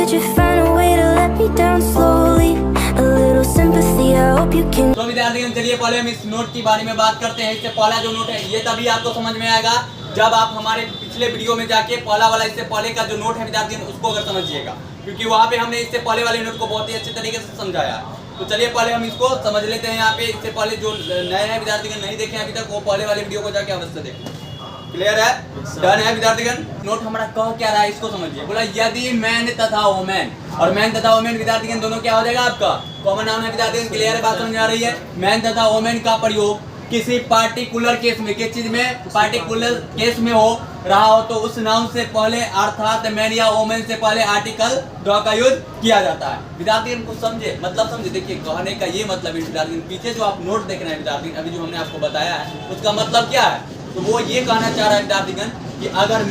Could you find a way to let me down slowly? A little sympathy, I hope you can. तो विद्यार्थियों चलिए पहले हम इस नोट के बारे में बात करते हैं। इससे पहला जो नोट है ये तभी आपको समझ में आएगा जब आप हमारे पिछले वीडियो में जाके पहला वाला इससे पहले का जो नोट है विद्यार्थियों उसको अगर समझिएगा, क्योंकि वहाँ पे हमने इससे पहले वाले नोट को बहुत ही अच्छे तरीके से समझाया। तो चलिए पहले हम इसको समझ लेते हैं। यहाँ पे इससे पहले जो नए हैं विद्यार्थीगण नहीं देखे अभी तक, वो पहले वाले वीडियो को जाके अवश्य देखें। क्लियर है? डन है विद्यार्थीगण? नोट हमारा कह क्या रहा है इसको समझिए। बोला यदि मैन तथा वोमेन, और मैन तथा वोमेन विद्यार्थीगण दोनों क्या हो जाएगा आपका कॉमन नाउन है विद्यार्थीगण। क्लियर है? बात समझ में आ रही है? मैन तथा वोमेन का प्रयोग किसी पार्टिकुलर केस में, किस चीज में, पार्टिकुलर केस में हो रहा हो तो उस नाउन से पहले अर्थात मैन या वोमेन से पहले आर्टिकल द का यूज किया जाता है। विद्यार्थीगण कुछ समझे, मतलब समझे। देखिए कहने का ये मतलब है विद्यार्थीगण, पीछे जो आप नोट देख रहे हैं विद्यार्थीगण, अभी जो हमने आपको बताया है उसका मतलब क्या है। तो वो ये कहना चाह रहा है विद्यार्थीगण कि अगर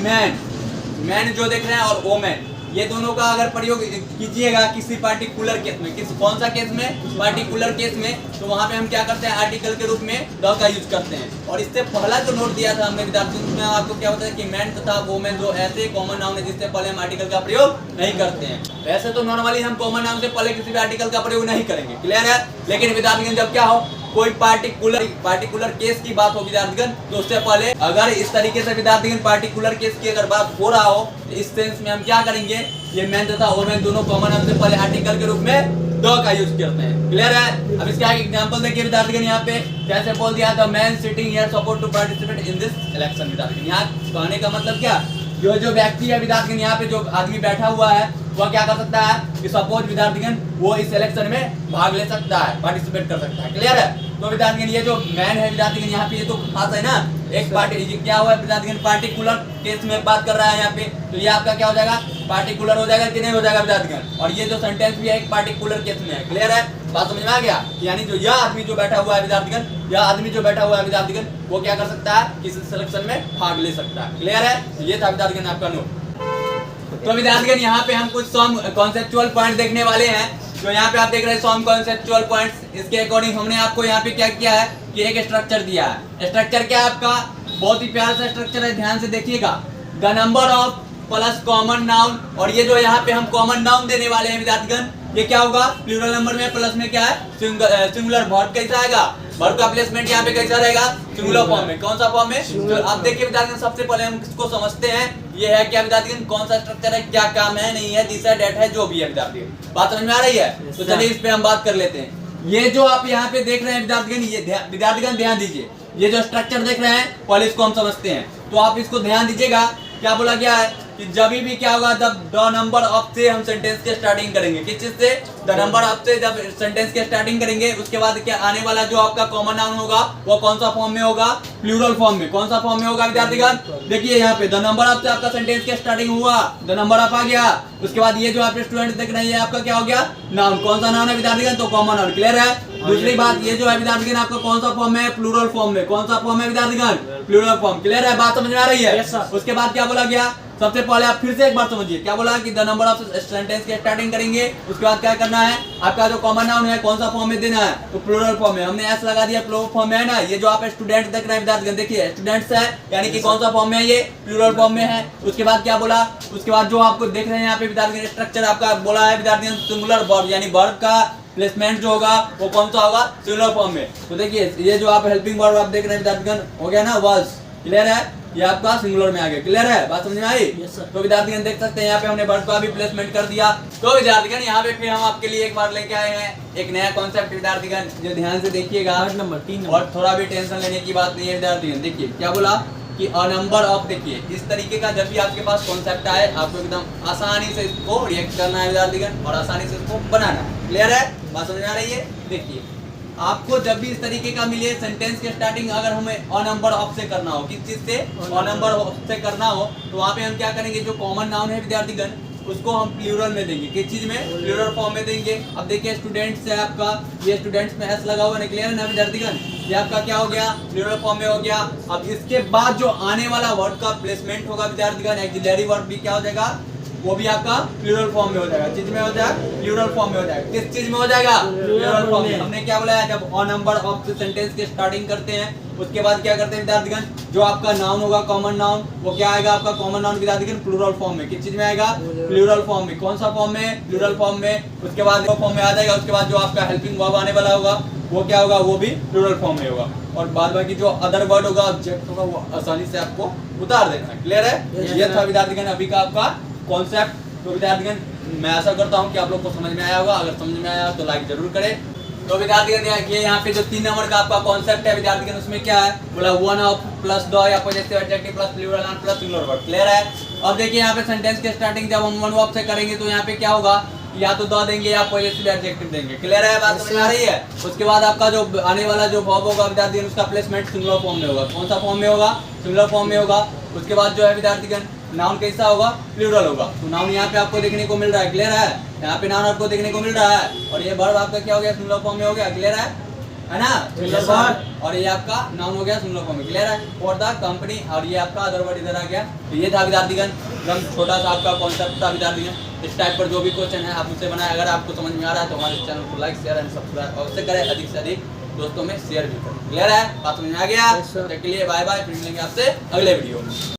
मैन जो देख रहे हैं और वोमेन, ये दोनों का अगर प्रयोग कीजिएगा किसी पार्टिकुलर केस में, किस कौन सा केस में, पार्टिकुलर केस में, तो वहां पे हम क्या करते हैं आर्टिकल के रूप में द का यूज करते हैं। और इससे पहला जो नोट दिया था हमने विद्यार्थियों में आपको क्या होता है कि मैन तथा वोमेन जो ऐसे कॉमन नाउन है जिससे पहले हम आर्टिकल का प्रयोग नहीं करते हैं। वैसे तो नॉर्मली हम कॉमन नाउन से पहले किसी भी आर्टिकल का प्रयोग नहीं करेंगे। क्लियर है? लेकिन विद्यार्थियों जब क्या हो कोई पार्टिकुलर केस की बात हो विद्यार्थीगण, तो उससे पहले अगर इस तरीके से विद्यार्थीगण पार्टिकुलर केस की अगर बात हो रहा हो तो इस सेंस में हम क्या करेंगे, ये मैन तथा वोमेन दोनों कॉमन नाउन से पहले आर्टिकल के रूप में द का यूज करते हैं। क्लियर है? अब इसका एक एग्जांपल देखिए विद्यार्थीगण, यहाँ पे कैसे बोल दिया the man sitting here suppose to participate in this election. विद्यार्थीगण यहाँ कहने का मतलब क्या, जो व्यक्ति है विद्यार्थीगण, यहाँ पे जो आदमी बैठा हुआ है वह क्या कर सकता है कि सपोज विद्यार्थीगण वो इस इलेक्शन में भाग ले सकता है, पार्टिसिपेट कर सकता है। क्लियर है? तो विद्यार्थीगण ये जो मैन है विद्यार्थीगण यहाँ पे ये तो खास है ना, एक पार्टी क्या हुआ है विद्यार्थीगण पार्टिकुलर केस में बात कर रहा है यहाँ पे, तो ये आपका क्या हो जाएगा पार्टिकुलर हो जाएगा कि नहीं हो जाएगा विद्यार्थीगण। और ये जो सेंटेंस भी है एक पार्टिकुलर केस में है। क्लियर है? बात समझ में आ गया? यानी जो यह आदमी जो बैठा हुआ है विद्यार्थीगण, यह आदमी जो बैठा हुआ है विद्यार्थीगण वो क्या कर सकता है किसी सिलेक्शन में भाग ले सकता है। क्लियर है? ये था विद्यार्थीगण आपका नोट। तो विद्यार्थीगण यहाँ पे हम कुछ सम कॉन्सेप्चुअल पॉइंट देखने वाले हैं। जो यहाँ पे आप देख रहे हैं सम कॉन्सेप्चुअल पॉइंट्स, इसके अकॉर्डिंग हमने आपको यहाँ पे क्या किया है कि एक स्ट्रक्चर दिया है। स्ट्रक्चर क्या है आपका, बहुत ही प्यारा सा स्ट्रक्चर है, ध्यान से देखिएगा। The number of plus common noun, और ये जो यहाँ पे हम कॉमन नाउन देने वाले हैं विद्यार्थीगण, ये क्या होगा प्लूरल नंबर में, प्लस में क्या है सिंगुलर। वर्ब कैसा आएगा, वर्ब का प्लेसमेंट यहाँ पे कैसा रहेगा सिंगुलर फॉर्म में। कौन सा फॉर्म में? तो आप देखिए विद्यार्थीगण सबसे पहले हम इसको समझते हैं। ये है क्या विद्यार्थीगण, कौन सा स्ट्रक्चर है, क्या काम है, नहीं है, दिस है, डेट है, जो भी है विद्यार्थीगण। बात समझ में आ रही है? तो चलिए इस पे हम बात कर लेते हैं। ये जो आप यहाँ पे देख रहे हैं विद्यार्थीगण, ये विद्यार्थीगण ध्यान दीजिए, ये जो स्ट्रक्चर देख रहे हैं पहले इसको हम समझते हैं। तो आप इसको ध्यान दीजिएगा, क्या बोला गया है कि जब भी क्या होगा जब द नंबर ऑफ से हम सेंटेंस के स्टार्टिंग करेंगे, किस चीज से, द नंबर ऑफ से जब सेंटेंस के स्टार्टिंग करेंगे, उसके बाद क्या आने वाला जो आपका कॉमन नाउन होगा वो कौन सा फॉर्म में होगा, प्लूरल फॉर्म में। कौन सा फॉर्म में होगा विद्यार्थीगण, देखिए यहाँ पे द नंबर ऑफ से आपका सेंटेंस के स्टार्टिंग हुआ, द नंबर ऑफ आ गया, उसके बाद ये जो आप स्टूडेंट देख रहे हैं ये आपका क्या हो गया नाउन। कौन सा नाउन है विद्यार्थीगण, तो कॉमन नाउन। क्लियर है? दूसरी बात ये जो है विद्यार्थीगण आपका कौन सा फॉर्म है, प्लूरल फॉर्म में। कौन सा फॉर्म है विद्यार्थीगण, प्लूरल फॉर्म। क्लियर है? बात समझ में आ रही है? उसके बाद क्या बोला गया, सबसे पहले आप फिर से एक बार समझिए, क्या बोला कि द नंबर ऑफ सेंटेंस के स्टार्टिंग करेंगे, उसके बाद क्या करना है, आपका जो कॉमन नाउन है कौन सा फॉर्म में देना है, तो प्लूरल फॉर्म में। हमने एस लगा दिया, प्लूरल फॉर्म में है ना। ये जो आप स्टूडेंट देख रहे हैं विद्यार्थीगण, देखिए स्टूडेंट्स है, यानी कि कौन सा फॉर्म में है, ये प्लूरल फॉर्म में है। उसके बाद क्या बोला, उसके बाद जो आपको देख रहे हैं यहाँ पे विद्यार्थीगण स्ट्रक्चर आपका बोला है विद्यार्थीगण सिंगुलर वर्ब, यानी वर्ब का प्लेसमेंट जो होगा वो कौन सा होगा सिंगुलर फॉर्म में। तो देखिए ये जो आप हेल्पिंग वर्ब आप देख रहे हैं विद्यार्थीगण हो गया ना वाज। क्लियर है? ये आपका सिंगुलर में आ गया। क्लियर है? बात समझ में आई? तो विद्यार्थीगण देख सकते हैं यहाँ पे हमने वर्ब का भी प्लेसमेंट कर दिया। तो विद्यार्थीगण यहाँ पे फिर हम आपके लिए एक बार लेके आए हैं एक नया कॉन्सेप्ट विद्यार्थीगण, जो ध्यान से देखिएगा। नंबर 3 और थोड़ा भी टेंशन लेने की बात नहीं है विद्यार्थीगण। देखिए क्या बोला कि अ नंबर ऑफ, देखिए इस तरीके का जब भी आपके पास कॉन्सेप्ट आए आपको एकदम आसानी से इसको रिएक्ट करना है विद्यार्थीगण और आसानी से इसको बनाना है। क्लियर है? बात समझ में आ रही है? देखिए आपको जब भी इस तरीके का मिले सेंटेंस के स्टार्टिंग अगर हमें अ नंबर ऑफ से करना हो, किस चीज से, अ नंबर ऑफ से करना हो, तो वहाँ पे हम क्या करेंगे, जो कॉमन नाउन है विद्यार्थीगण उसको हम प्लूरल में देंगे। किस चीज में, प्लूरल फॉर्म में देंगे। अब देखिए स्टूडेंट्स है आपका, ये स्टूडेंट्स में एस लगा हुआ है। क्लियर है ना विद्यार्थीगण? ये आपका क्या हो गया, प्लूरल फॉर्म में हो गया। अब इसके बाद जो आने वाला वर्ड का प्लेसमेंट होगा विद्यार्थीगण, ऑक्सिलरी वर्ब भी क्या हो जाएगा वो भी आपका प्लूरल फॉर्म में हो जाएगा। चीज में हो जाएगा, प्लूरल फॉर्म में हो जाएगा। किस चीज में हो जाएगा? प्लूरल फॉर्म में। हमने क्या बोला है, जब ऑन नंबर ऑफ सेंटेंस के स्टार्टिंग करते हैं उसके बाद क्या करते हैं विद्यार्थीगण, जो आपका नाउन होगा कॉमन नाउन, वो क्या आएगा आपका कॉमन नाउन विद्यार्थीगण प्लूरल फॉर्म में। किस चीज में आएगा? प्लूरल फॉर्म में। कौन सा फॉर्म में? प्लूरल फॉर्म में। उसके बाद फॉर्म में आ जाएगा। उसके बाद जो आपका हेल्पिंग वर्ब आने वाला होगा वो क्या होगा? वो भी प्लूरल फॉर्म में होगा। और बाद बाकी जो अदर वर्ड होगा, ऑब्जेक्ट होगा, वो आसानी से आपको उतार देना है। क्लियर है? ये था विद्यार्थीगण अभी का आपका कॉन्सेप्ट। तो विद्यार्थीगण मैं आशा करता हूँ कि आप लोग को समझ में आया होगा। अगर समझ में आया तो लाइक जरूर करें। तो विद्यार्थीगण देखिए यहाँ पे जो 3 नंबर का आपका कॉन्सेप्ट है विद्यार्थीगण, उसमें क्या है बोला, वन ऑफ प्लस द या positive adjective plus plural noun plus singular verb. Clear है? अब देखिए यहाँ पे सेंटेंस के स्टार्टिंग जब हम वन ऑफ से करेंगे तो यहाँ पे क्या होगा, या तो द देंगे या पॉजिटिव एडजेक्टिव देंगे। क्लियर है? बात समझ आ रही है? उसके बाद आपका जो आने वाला जो वर्ब होगा विद्यार्थीगण, उसका प्लेसमेंट सिंगुलर फॉर्म में होगा। कौन सा फॉर्म में होगा? सिंगुलर फॉर्म में होगा। उसके बाद जो है विद्यार्थीगण नाउन कैसा होगा? प्लूरल होगा। तो नाउन यहाँ पे आपको देखने को मिल रहा है। क्लियर है? यहाँ पे नाउन आपको देखने को मिल रहा है। और ये वर्ब आपका क्या हो गया? सिंगुलर फॉर्म में हो गया। क्लियर है ना? Singular form. और ये आपका नाउन हो गया सिंगुलर फॉर्म में। क्लियर है? For the company. और ये आपका अदर वर्ड इधर आ गया। तो ये था विद्यार्थीगण एकदम छोटा सा आपका कॉन्सेप्ट था विद्यार्थीगण। इस टाइप पर जो भी क्वेश्चन है आप मुझसे बनाए। अगर आपको समझ में आ रहा है तो हमारे चैनल को लाइक शेयर एंड सब्सक्राइब अवश्य करें। अधिक से अधिक दोस्तों में शेयर भी करें। क्लियर है? बात समझ में आ गया? तब तक के लिए बाय बाय। फिर मिलेंगे आपसे अगले वीडियो में।